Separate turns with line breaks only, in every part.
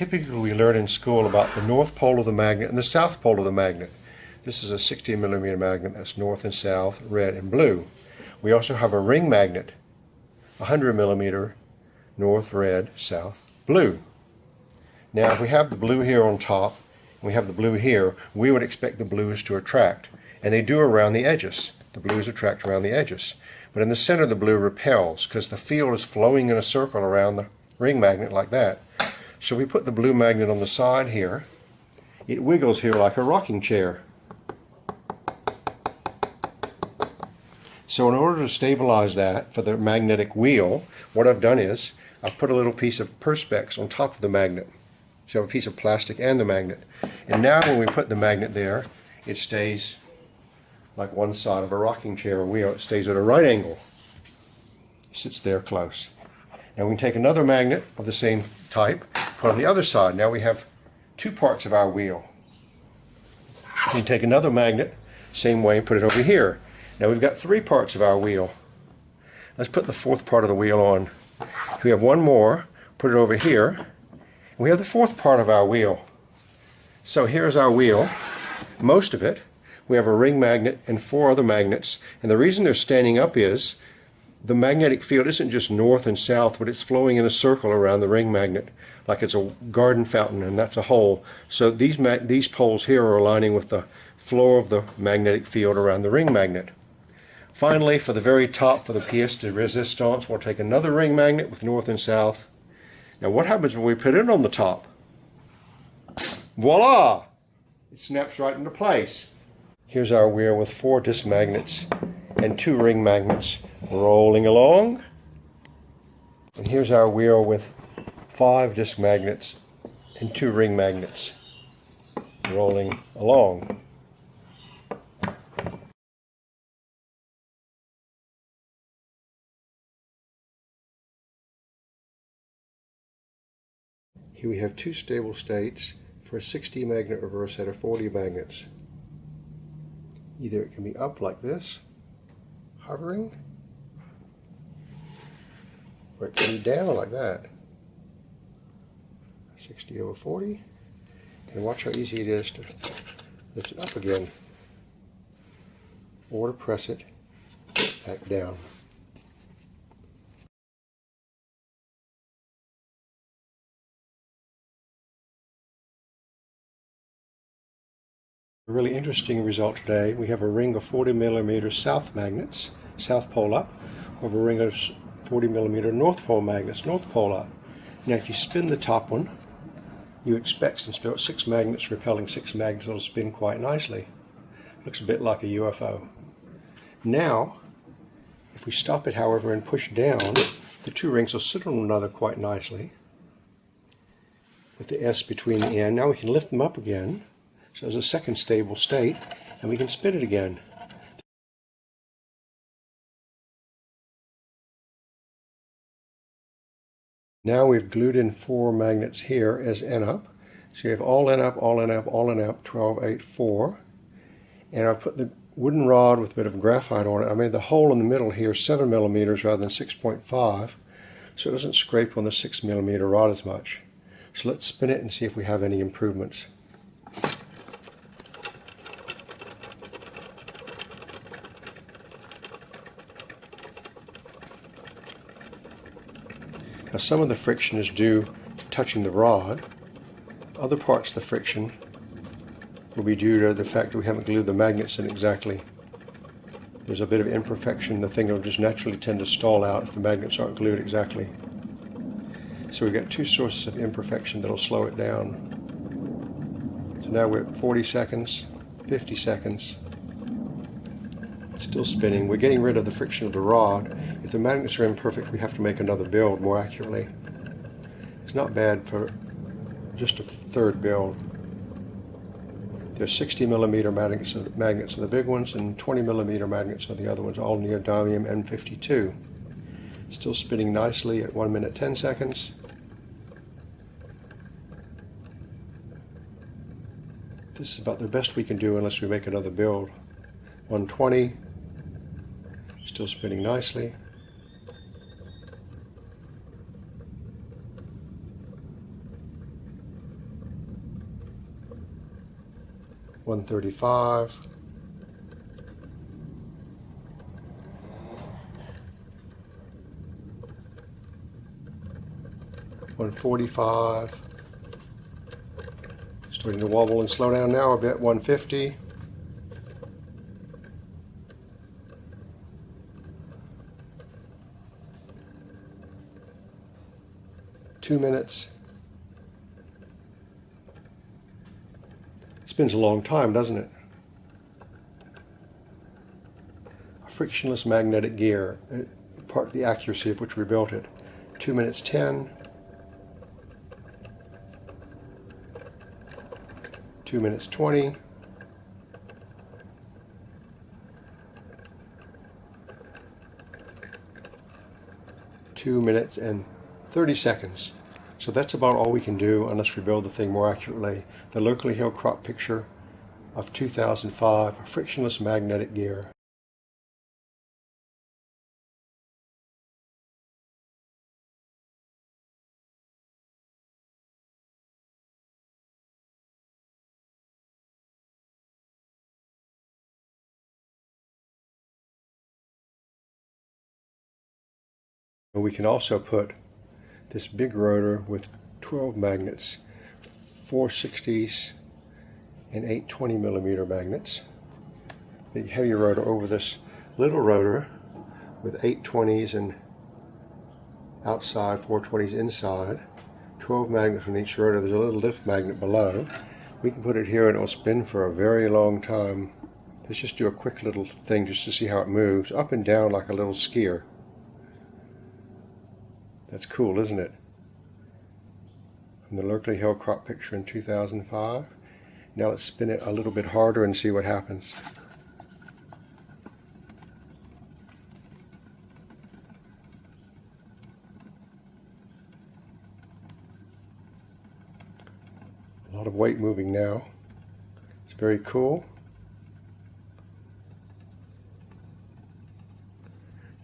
Typically we learn in school about the north pole of the magnet and the south pole of the magnet. This is a 16 millimeter magnet that's north and south, red and blue. We also have a ring magnet, 100 millimeter, north, red, south, blue. Now if we have the blue here on top, and we have the blue here, we would expect the blues to attract, and they do around the edges. The blues attract around the edges. But in the center the blue repels because the field is flowing in a circle around the ring magnet like that. So we put the blue magnet on the side here. It wiggles here like a rocking chair. So in order to stabilize that for the magnetic wheel, what I've done is I've put a little piece of perspex on top of the magnet. So I have a piece of plastic and the magnet. And now when we put the magnet there, it stays like one side of a rocking chair or wheel. It stays at a right angle. It sits there close. Now we can take another magnet of the same type, put on the other side. Now we have two parts of our wheel. We can take another magnet, same way, and put it over here. Now we've got three parts of our wheel. Let's put the fourth part of the wheel on. If we have one more, put it over here, and we have the fourth part of our wheel. So here's our wheel, most of it. We have a ring magnet and four other magnets, and the reason they're standing up is the magnetic field isn't just north and south, but it's flowing in a circle around the ring magnet like it's a garden fountain, and that's a hole. So these poles here are aligning with the flow of the magnetic field around the ring magnet. Finally, for the very top, for the pièce de résistance, we'll take another ring magnet with north and south. Now what happens when we put it on the top? Voila! It snaps right into place. Here's our wheel with 4 disc magnets and 2 ring magnets rolling along. And here's our wheel with 5 disc magnets and 2 ring magnets rolling along. Here we have 2 stable states for a 60 magnet reverse set of 40 magnets. Either it can be up like this, hovering, or it can be down like that. 60 over 40, and watch how easy it is to lift it up again, or to press it back down. A really interesting result today. We have a ring of 40 millimeter south magnets, south pole up. We have a ring of 40 millimeter north pole magnets, north pole up. Now if you spin the top one, you expect, since there are 6 magnets repelling 6 magnets, it'll spin quite nicely. Looks a bit like a UFO. Now, if we stop it however and push down, the 2 rings will sit on one another quite nicely with the S between the end. Now we can lift them up again. So there's a second stable state, and we can spin it again. Now we've glued in 4 magnets here as N up. So you have all N up, all N up, all N up, 12, 8, 4. And I've put the wooden rod with a bit of graphite on it. I made the hole in the middle here 7 millimeters rather than 6.5, so it doesn't scrape on the 6 millimeter rod as much. So let's spin it and see if we have any improvements. Now some of the friction is due to touching the rod. Other parts of the friction will be due to the fact that we haven't glued the magnets in exactly. There's a bit of imperfection. The thing will just naturally tend to stall out if the magnets aren't glued exactly. So we've got 2 sources of imperfection that'll slow it down. So now we're at 40 seconds, 50 seconds. Still spinning. We're getting rid of the friction of the rod. If the magnets are imperfect, we have to make another build more accurately. It's not bad for just a third build. There's 60 millimeter magnets are the big ones, and 20 millimeter magnets are the other ones, all neodymium N52. Still spinning nicely at 1 minute 10 seconds. This is about the best we can do unless we make another build. 120. Still spinning nicely. 135. 145. Starting to wobble and slow down now a bit. 150. 2 minutes. It spins a long time, doesn't it? A frictionless magnetic gear, part of the accuracy of which we built it. 2 minutes 10. 2 minutes 20. 2 minutes and 30 seconds. So that's about all we can do unless we build the thing more accurately. The locally held crop picture of 2005, a frictionless magnetic gear. We can also put this big rotor with 12 magnets, 460s and 820 millimeter magnets. The heavy rotor over this little rotor with 820s and outside, 420s inside. 12 magnets on each rotor. There's a little lift magnet below. We can put it here and it will spin for a very long time. Let's just do a quick little thing just to see how it moves up and down like a little skier. That's cool, isn't it? From the locally held crop picture in 2005. Now let's spin it a little bit harder and see what happens. A lot of weight moving now. It's very cool.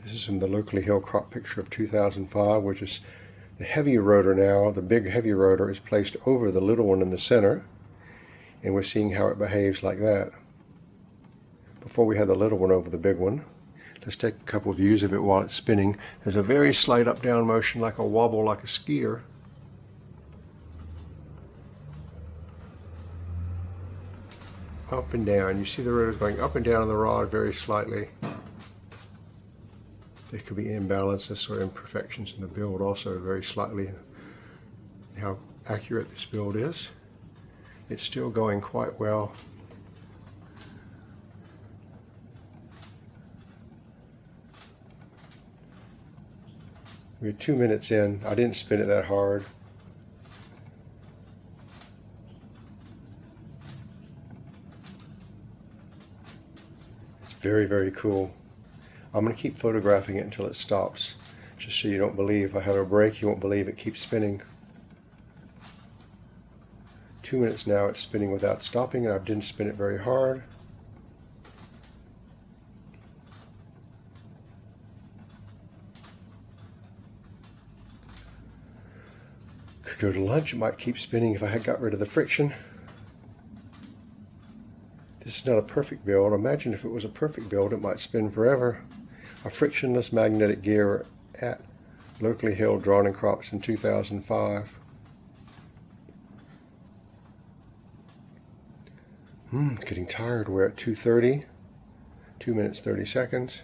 This is from the locally held crop picture of 2005, which is the heavy rotor now. The big heavy rotor is placed over the little one in the center, and we're seeing how it behaves like that. Before we had the little one over the big one. Let's take a couple of views of it while it's spinning. There's a very slight up-down motion, like a wobble, like a skier. Up and down. You see the rotors going up and down on the rod very slightly. There could be imbalances or imperfections in the build also very slightly. How accurate this build is. It's still going quite well. We're 2 minutes in. I didn't spin it that hard. It's very, very cool. I'm going to keep photographing it until it stops, just so you don't believe. If I have a break, you won't believe it keeps spinning. 2 minutes now, it's spinning without stopping, and I didn't spin it very hard. Could go to lunch, it might keep spinning if I had got rid of the friction. This is not a perfect build. Imagine if it was a perfect build, it might spin forever. A frictionless magnetic gear at locally held drawn and crops in 2005. It's getting tired. We're at 2:30, 2 minutes 30 seconds.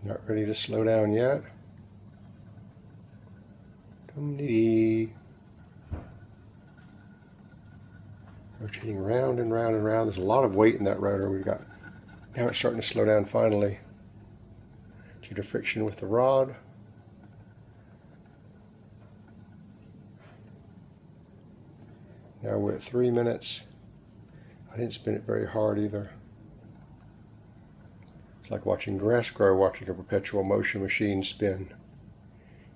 Not ready to slow down yet. Rotating round and round and round. There's a lot of weight in that rotor we've got. Now it's starting to slow down finally due to friction with the rod. Now we're at 3 minutes. I didn't spin it very hard either. It's like watching grass grow, watching a perpetual motion machine spin.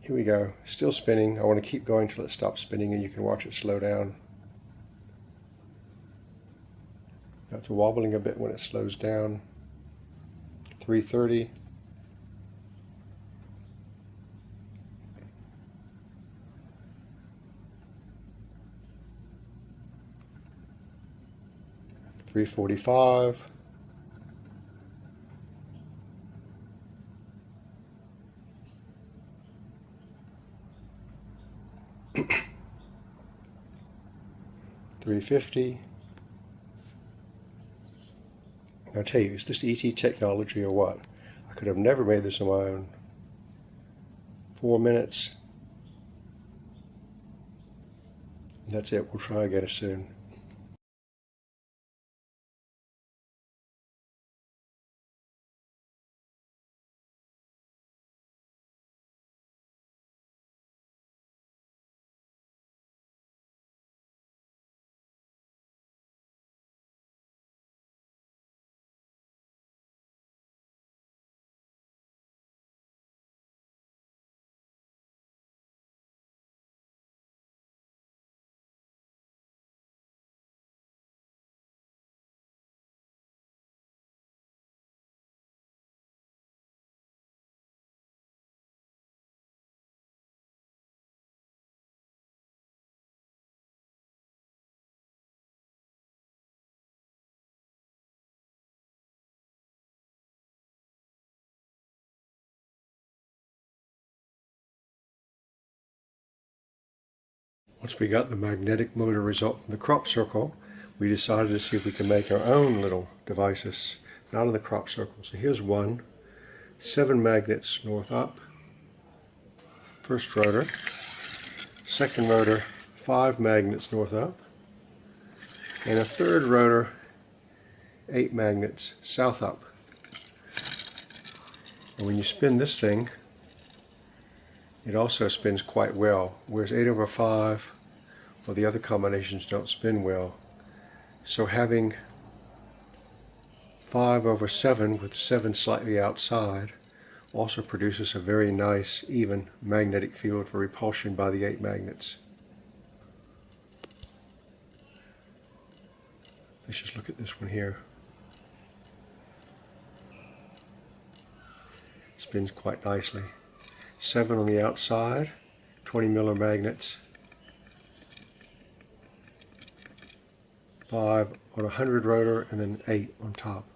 Here we go. Still spinning. I want to keep going till it stops spinning and you can watch it slow down. Now it's wobbling a bit when it slows down. 3:30. 345. $350. I tell you, is this ET technology or what? I could have never made this on my own. 4 minutes. That's it. We'll try again soon. Once we got the magnetic motor result from the crop circle, we decided to see if we can make our own little devices out of the crop circle. So here's one, 7 magnets north up, first rotor, second rotor, 5 magnets north up, and a third rotor, 8 magnets south up. And when you spin this thing, it also spins quite well, whereas 8/5, well, the other combinations don't spin well. So having 5/7 with 7 slightly outside also produces a very nice, even magnetic field for repulsion by the 8 magnets. Let's just look at this one here. Spins quite nicely. 7 on the outside, 20 Miller magnets, 5 on a 100 rotor, and then 8 on top.